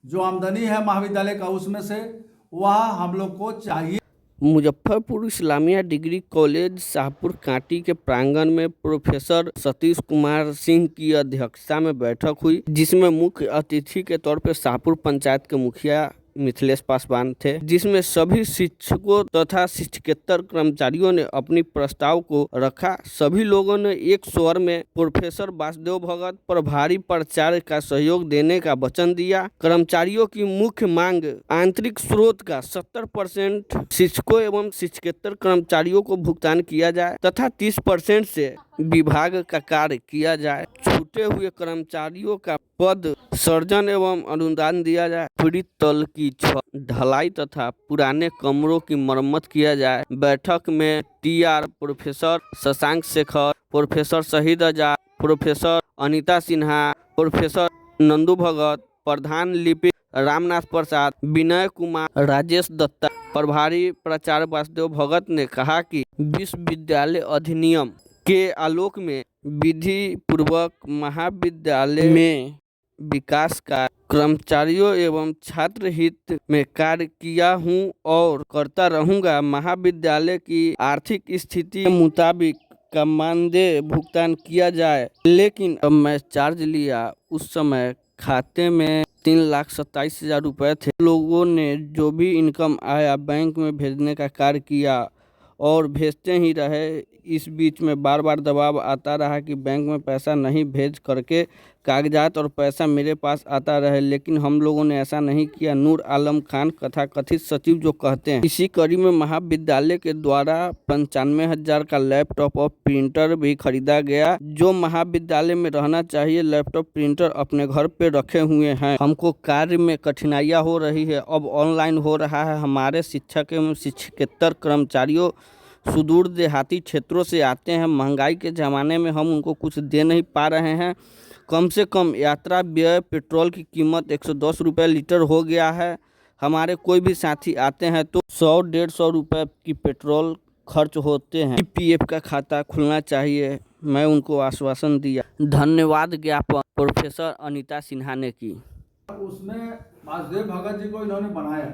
जो आमदनी है महाविद्यालय का उसमें से वह हम लोग को चाहिए। मुजफ्फरपुर इस्लामिया डिग्री कॉलेज शाहपुर कांटी के प्रांगण में प्रोफेसर सतीश कुमार सिंह की अध्यक्षता में बैठक हुई, जिसमें मुख्य अतिथि के तौर पर शाहपुर पंचायत के मुखिया मिथिलेश पासवान थे, जिसमें सभी शिक्षकों तथा शिक्षकेतर कर्मचारियों ने अपनी प्रस्ताव को रखा। सभी लोगों ने एक स्वर में प्रोफेसर वासुदेव भगत पर भारी प्रचार का सहयोग देने का वचन दिया। कर्मचारियों की मुख्य मांग आंतरिक स्रोत का 70% शिक्षकों एवं शिक्षकेतर कर्मचारियों को भुगतान किया जाए तथा 30% से विभाग का कार्य किया जाए। छूटे हुए कर्मचारियों का पद सर्जन एवं अनुदान दिया जाए। पीड़ित तल की छत ढलाई तथा पुराने कमरों की मरम्मत किया जाए। बैठक में TR professor Shashank Shekhar, professor शहीद आजाद, प्रोफेसर अनीता सिन्हा, प्रोफेसर नंदू भगत, प्रधान लिपिक रामनाथ प्रसाद, विनय कुमार, राजेश दत्ता, प्रभारी प्राचार्य वासुदेव भगत ने कहा कि विश्वविद्यालय अधिनियम के आलोक में विधि पूर्वक महाविद्यालय में विकास का कर्मचारियों एवं छात्र हित में कार्य किया हूं और करता रहूंगा। महाविद्यालय की आर्थिक स्थिति के मुताबिक का मानदेय भुगतान किया जाए, लेकिन अब मैं चार्ज लिया उस समय खाते में 3,27,000 रुपये थे। लोगों ने जो भी इनकम आया बैंक में भेजने का कार्य किया और भेजते ही रहे। इस बीच में बार बार दबाव आता रहा कि बैंक में पैसा नहीं भेज करके कागजात और पैसा मेरे पास आता रहे, लेकिन हम लोगों ने ऐसा नहीं किया। नूर आलम खान कथाकथित सचिव जो कहते हैं। इसी कड़ी में महाविद्यालय के द्वारा 95,000 का लैपटॉप और प्रिंटर भी खरीदा गया। जो महाविद्यालय में रहना चाहिए लैपटॉप प्रिंटर अपने घर पे रखे हुए हैं। हमको कार्य में कठिनाइयाँ हो रही है, अब ऑनलाइन हो रहा है। हमारे शिक्षक एवं शिक्षकेतर कर्मचारियों सुदूर देहाती क्षेत्रों से आते हैं। महंगाई के ज़माने में हम उनको कुछ दे नहीं पा रहे हैं। कम से कम यात्रा व्यय पेट्रोल की कीमत 110 रुपये लीटर हो गया है। हमारे कोई भी साथी आते हैं तो 100-150 रुपये की पेट्रोल खर्च होते हैं। पीएफ का खाता खुलना चाहिए। मैं उनको आश्वासन दिया। धन्यवाद ज्ञापन प्रोफेसर अनीता सिन्हा ने की। उसमें वासुदेव भगत जी को इन्होंने बनाया,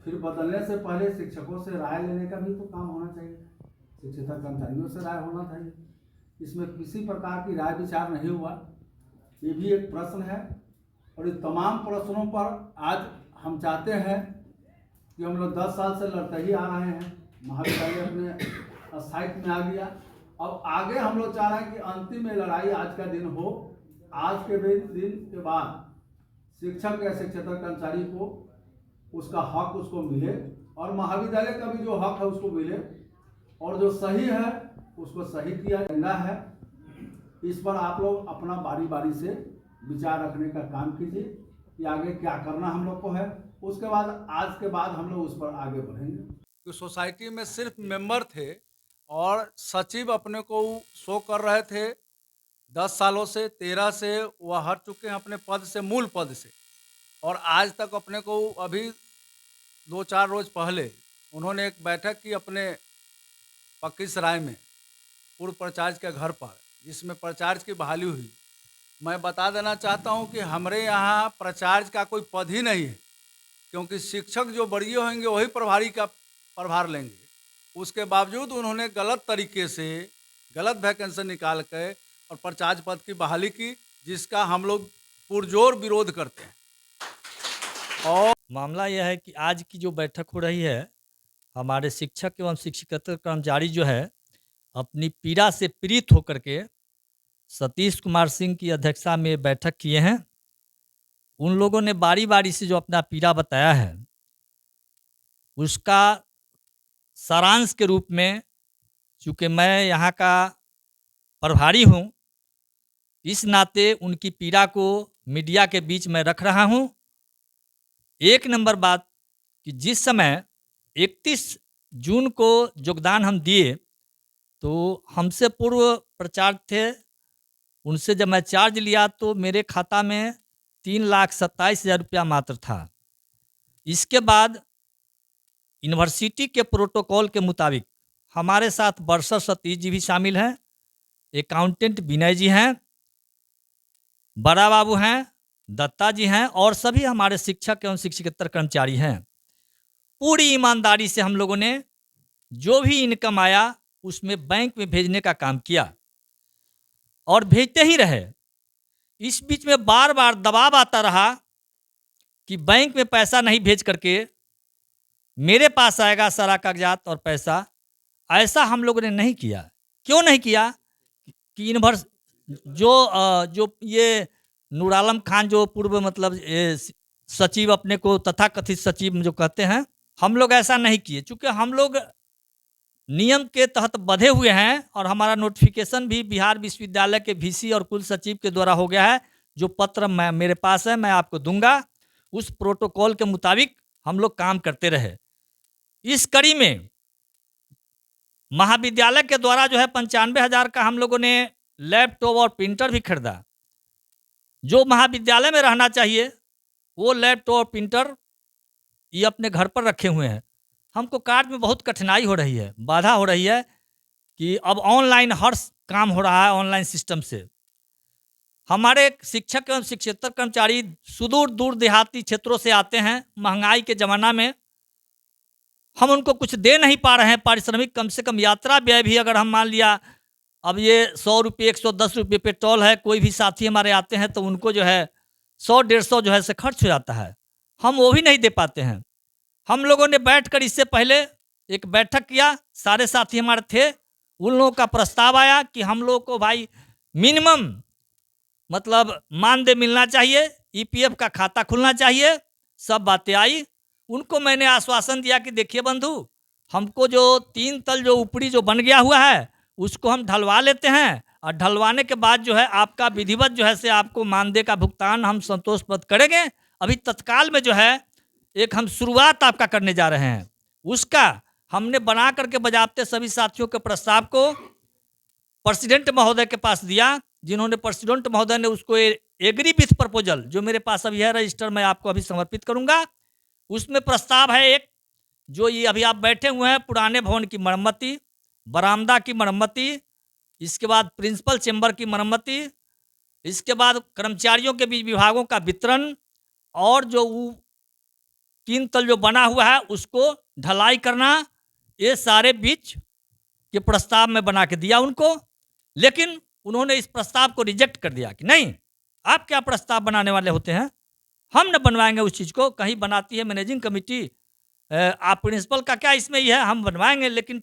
फिर बदलने से पहले शिक्षकों से राय लेने का भी तो काम होना चाहिए, शिक्षेतर कर्मचारियों से राय होना चाहिए। इसमें किसी प्रकार की राय विचार नहीं हुआ। ये भी एक प्रश्न है और इन तमाम प्रश्नों पर आज हम चाहते हैं कि हम लोग 10 साल से लड़ते ही आ रहे हैं। महाविद्यालय अपने स्थायित्व में आ गया। अब आगे हम लोग चाह रहे हैं कि अंतिम में लड़ाई आज का दिन हो। आज के दिन के बाद शिक्षक या शिक्षकेतर कर्मचारी को उसका हक उसको मिले और महाविद्यालय का भी जो हक है उसको मिले, और जो सही है उसको सही किया जाना है। इस पर आप लोग अपना बारी बारी से विचार रखने का काम कीजिए कि आगे क्या करना हम लोग को है। उसके बाद आज के बाद हम लोग उस पर आगे बढ़ेंगे। तो सोसाइटी में सिर्फ मेंबर थे और सचिव अपने को शो कर रहे थे। 10 सालों से 13 से वह हट चुके हैं अपने पद से, मूल पद से, और आज तक अपने को अभी 2-4 रोज पहले उन्होंने एक बैठक की अपने पक्की सराय में पूर्व प्राचार्य के घर पर, जिसमें प्राचार्य की बहाली हुई। मैं बता देना चाहता हूं कि हमारे यहाँ प्राचार्य का कोई पद ही नहीं है, क्योंकि शिक्षक जो बड़े होंगे वही प्रभारी का प्रभार लेंगे। उसके बावजूद उन्होंने गलत तरीके से गलत वैकेंसी निकाल के और प्राचार्य पद की बहाली की, जिसका हम लोग पुरजोर विरोध करते हैं। और मामला यह है कि आज की जो बैठक हो रही है, हमारे शिक्षक एवं शिक्षकेतर कर्मचारी जो है अपनी पीड़ा से पीड़ित होकर के सतीश कुमार सिंह की अध्यक्षता में बैठक किए हैं। उन लोगों ने बारी बारी से जो अपना पीड़ा बताया है उसका सारांश के रूप में, चूँकि मैं यहाँ का प्रभारी हूँ, इस नाते उनकी पीड़ा को मीडिया के बीच में रख रहा हूँ। एक नंबर बात कि जिस समय 31 जून को योगदान हम दिए तो हमसे पूर्व प्राचार्य थे, उनसे जब मैं चार्ज लिया तो मेरे खाता में 3,27,000 रुपया मात्र था। इसके बाद यूनिवर्सिटी के प्रोटोकॉल के मुताबिक हमारे साथ बरसर सतीश जी भी शामिल हैं, अकाउंटेंट विनय जी हैं, बड़ा बाबू हैं, दत्ता जी हैं और सभी हमारे शिक्षक एवं शिक्षकेतर कर्मचारी हैं। पूरी ईमानदारी से हम लोगों ने जो भी इनकम आया उसमें बैंक में भेजने का काम किया और भेजते ही रहे। इस बीच में बार-बार दबाव आता रहा कि बैंक में पैसा नहीं भेज करके मेरे पास आएगा सारा कागजात और पैसा। ऐसा हम लोगों ने नहीं किया। क्यों नहीं किया? कि यूनिवर्स जो ये नूर आलम खान जो पूर्व मतलब सचिव अपने को तथाकथित सचिव जो कहते हैं, हम लोग ऐसा नहीं किए। चूँकि हम लोग नियम के तहत बंधे हुए हैं और हमारा नोटिफिकेशन भी बिहार विश्वविद्यालय के वीसी और कुल सचिव के द्वारा हो गया है। जो पत्र मेरे पास है मैं आपको दूंगा। उस प्रोटोकॉल के मुताबिक हम लोग काम करते रहे। इस कड़ी में महाविद्यालय के द्वारा जो है 95,000 का हम लोगों ने लैपटॉप और प्रिंटर भी खरीदा। जो महाविद्यालय में रहना चाहिए वो लैपटॉप और प्रिंटर ये अपने घर पर रखे हुए हैं। हमको कार्य में बहुत कठिनाई हो रही है, बाधा हो रही है कि अब ऑनलाइन हर काम हो रहा है ऑनलाइन सिस्टम से। हमारे शिक्षक एवं शिक्षकेतर कर्मचारी सुदूर दूर देहाती क्षेत्रों से आते हैं। महंगाई के ज़माना में हम उनको कुछ दे नहीं पा रहे हैं पारिश्रमिक। कम से कम यात्रा व्यय भी अगर हम मान लिया अब ये 100 रुपये 110 रुपये पेट्रोल है, कोई भी साथी हमारे आते हैं तो उनको जो है 100-150 जो है से खर्च हो जाता है, हम वो भी नहीं दे पाते हैं। हम लोगों ने बैठकर इससे पहले एक बैठक किया, सारे साथी हमारे थे। उन लोगों का प्रस्ताव आया कि हम लोग को भाई मिनिमम मतलब मानदेय मिलना चाहिए, ईपीएफ का खाता खुलना चाहिए। सब बातें आई। उनको मैंने आश्वासन दिया कि देखिए बंधु, हमको जो 3 तल जो ऊपरी जो बन गया हुआ है उसको हम ढलवा लेते हैं और ढलवाने के बाद जो है आपका विधिवत जो है से आपको मानदेय का भुगतान हम संतोषप्रद करेंगे। अभी तत्काल में जो है एक हम शुरुआत आपका करने जा रहे हैं। उसका हमने बना करके बजाबते सभी साथियों के प्रस्ताव को प्रेसिडेंट महोदय के पास दिया, जिन्होंने प्रेसिडेंट महोदय ने उसको एग्री विथ प्रपोजल जो मेरे पास अभी है रजिस्टर, मैं आपको अभी समर्पित करूंगा। उसमें प्रस्ताव है एक, जो ये अभी आप बैठे हुए हैं, पुराने भवन की मरम्मति, बरामदा की मरम्मति, इसके बाद प्रिंसिपल चेंबर की मरम्मति, इसके बाद कर्मचारियों के बीच विभागों का वितरण और जो 3 तल जो बना हुआ है उसको ढलाई करना। ये सारे बीच के प्रस्ताव में बना के दिया उनको, लेकिन उन्होंने इस प्रस्ताव को रिजेक्ट कर दिया कि नहीं, आप क्या प्रस्ताव बनाने वाले होते हैं, हम न बनवाएंगे उस चीज़ को। कहीं बनाती है मैनेजिंग कमेटी, आप प्रिंसिपल का क्या इसमें ही है, हम बनवाएंगे। लेकिन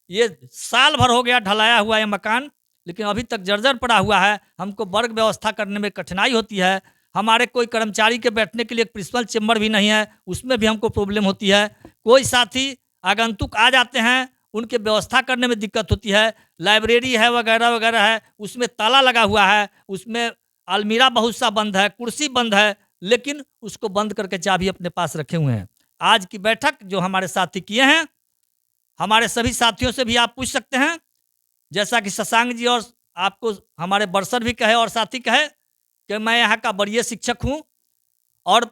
ये साल भर हो गया ढलाया हुआ है मकान, लेकिन अभी तक जर्जर पड़ा हुआ है। हमको वर्ग व्यवस्था करने में कठिनाई होती है। हमारे कोई कर्मचारी के बैठने के लिए एक प्रिंसिपल चेंबर भी नहीं है, उसमें भी हमको प्रॉब्लम होती है। कोई साथी आगंतुक आ जाते हैं, उनके व्यवस्था करने में दिक्कत होती है। लाइब्रेरी है वगैरह वगैरह है, उसमें ताला लगा हुआ है, उसमें अलमीरा बहुत सा बंद है, कुर्सी बंद है, लेकिन उसको बंद करके चाबी अपने पास रखे हुए हैं। आज की बैठक जो हमारे साथी किए हैं, हमारे सभी साथियों से भी आप पूछ सकते हैं, जैसा कि शशांक जी और आपको हमारे बरसर भी कहे और साथी कहे कि मैं यहाँ का वरीय शिक्षक हूँ और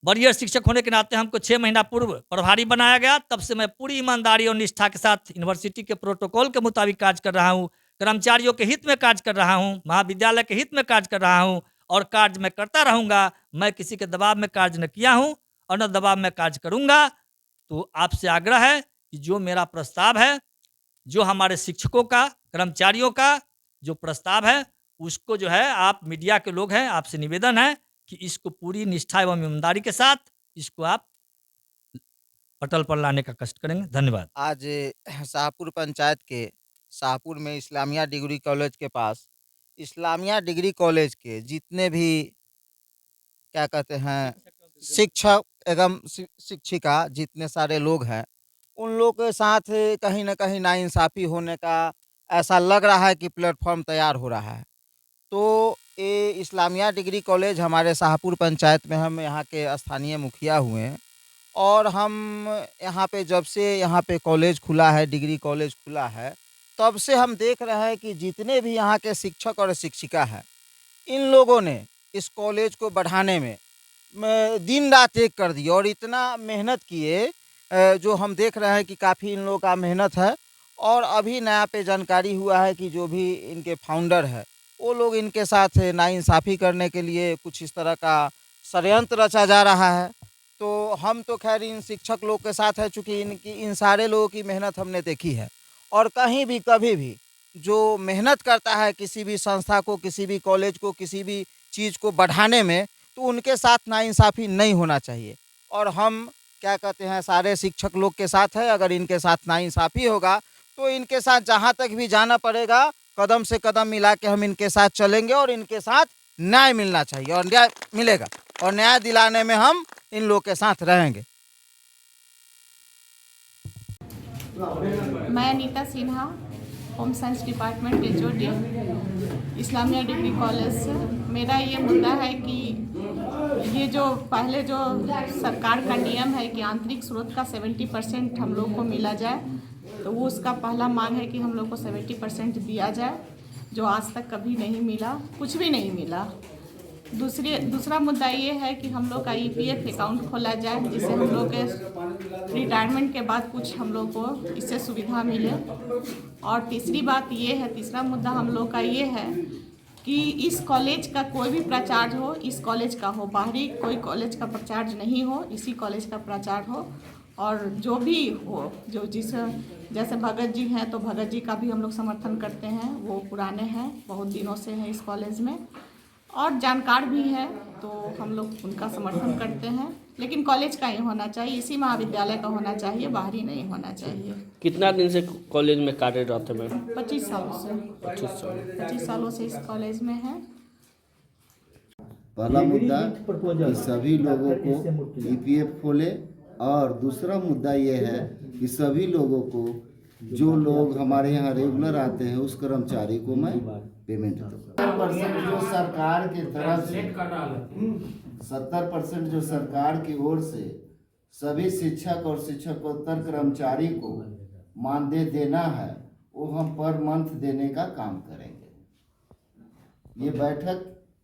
वरीय शिक्षक होने के नाते हमको 6 महीना पूर्व प्रभारी बनाया गया। तब से मैं पूरी ईमानदारी और निष्ठा के साथ यूनिवर्सिटी के प्रोटोकॉल के मुताबिक कार्य कर रहा हूँ, कर्मचारियों के हित में कार्य कर रहा हूँ, महाविद्यालय के हित में कार्य कर रहा हूँ और कार्य मैं करता रहूँगा। मैं किसी के दबाव में कार्य न किया हूँ और न दबाव में कार्य करूँगा। तो आपसे आग्रह है कि जो मेरा प्रस्ताव है, जो हमारे शिक्षकों का, कर्मचारियों का जो प्रस्ताव है, उसको जो है आप मीडिया के लोग हैं, आपसे निवेदन है कि इसको पूरी निष्ठा एवं ईमानदारी के साथ इसको आप पटल पर लाने का कष्ट करेंगे। धन्यवाद। आज शाहपुर पंचायत के शाहपुर में इस्लामिया डिग्री कॉलेज के पास इस्लामिया डिग्री कॉलेज के जितने भी क्या कहते हैं शिक्षक एवं शिक्षिका जितने सारे लोग हैं, उन लोग के साथ कहीं ना कहीं नाइंसाफ़ी होने का ऐसा लग रहा है कि प्लेटफॉर्म तैयार हो रहा है। तो ये इस्लामिया डिग्री कॉलेज हमारे शाहपुर पंचायत में, हम यहाँ के स्थानीय मुखिया हुए हैं और हम यहाँ पे जब से यहाँ पे कॉलेज खुला है, डिग्री कॉलेज खुला है, तब से हम देख रहे हैं कि जितने भी यहाँ के शिक्षक और शिक्षिका हैं, इन लोगों ने इस कॉलेज को बढ़ाने में दिन रात एक कर दी और इतना मेहनत किए, जो हम देख रहे हैं कि काफ़ी इन लोगों का मेहनत है। और अभी नया पे जानकारी हुआ है कि जो भी इनके फाउंडर है वो लोग इनके साथ नाइंसाफ़ी करने के लिए कुछ इस तरह का षड्यंत्र रचा जा रहा है। तो हम तो खैर इन शिक्षक लोग के साथ है, चूँकि इन सारे लोगों की मेहनत हमने देखी है। और कहीं भी कभी भी जो मेहनत करता है किसी भी संस्था को, किसी भी कॉलेज को, किसी भी चीज़ को बढ़ाने में, तो उनके साथ नाइंसाफ़ी नहीं होना चाहिए। और हम क्या कहते हैं, सारे शिक्षक लोग के साथ है। अगर इनके साथ नाइंसाफ़ी होगा तो इनके साथ जहाँ तक भी जाना पड़ेगा, कदम से कदम मिला के हम इनके साथ चलेंगे और इनके साथ न्याय मिलना चाहिए और न्याय मिलेगा, और न्याय दिलाने में हम इन लोग के साथ रहेंगे। मैं Anita Sinha, home science department HOD, Islamia degree college से। मेरा ये मुद्दा है कि ये जो पहले जो सरकार का नियम है कि आंतरिक स्रोत का 70% हम लोग को मिला जाए, तो वो उसका पहला मांग है कि हम लोग को 70% दिया जाए, जो आज तक कभी नहीं मिला, कुछ भी नहीं मिला। दूसरा मुद्दा ये है कि हम लोग का ईपीएफ अकाउंट खोला जाए, जिससे हम लोग के रिटायरमेंट के बाद कुछ हम लोग को इससे सुविधा मिले। और तीसरा मुद्दा हम लोग का ये है कि इस कॉलेज का कोई भी प्रचार हो, इस कॉलेज का हो, बाहरी कोई कॉलेज का प्रचार नहीं हो, इसी कॉलेज का प्रचार हो। और जो भी हो, जैसे भगत जी हैं तो भगत जी का भी हम लोग समर्थन करते हैं, वो पुराने हैं, बहुत दिनों से हैं इस कॉलेज में और जानकार भी हैं, तो हम लोग उनका समर्थन करते हैं। लेकिन कॉलेज का ही होना चाहिए, इसी महाविद्यालय का होना चाहिए, बाहरी नहीं होना चाहिए। कितना दिन से कॉलेज में कार्यरत है मैम? 25 सालों से। 25 सालों से इस कॉलेज में है। पहला मुद्दा कि सभी लोगों को ईपीएफ खोले, और दूसरा मुद्दा ये है कि सभी लोगों को, जो लोग हमारे यहाँ रेगुलर आते हैं, उस कर्मचारी को मैं पेमेंट दूँ। 70% जो सरकार की तरफ से 70% जो सरकार की ओर से सभी शिक्षक और शिक्षकोत्तर कर्मचारी को मानदेय देना है, वो हम पर मंथ देने का काम करेंगे। ये बैठक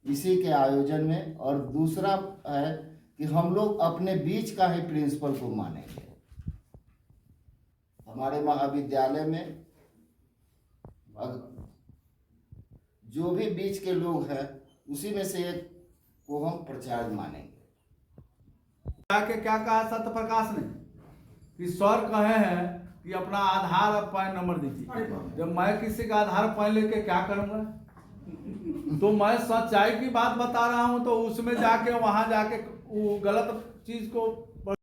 इसी के आयोजन में। और दूसरा है कि हम लोग अपने बीच का ही प्रिंसिपल को मानेंगे। हमारे महाविद्यालय में जो भी बीच के लोग हैं, उसी में से एक को हम प्रचार्य मानेंगे। क्या कहा सत्य प्रकाश ने कि सर कहे हैं कि अपना आधार और पैन नंबर दीजिए। जब मैं किसी का आधार पैन लेके क्या करूंगा? तो मैं सच्चाई की बात बता रहा हूं, तो उसमें जाके वहां जाके वो गलत चीज को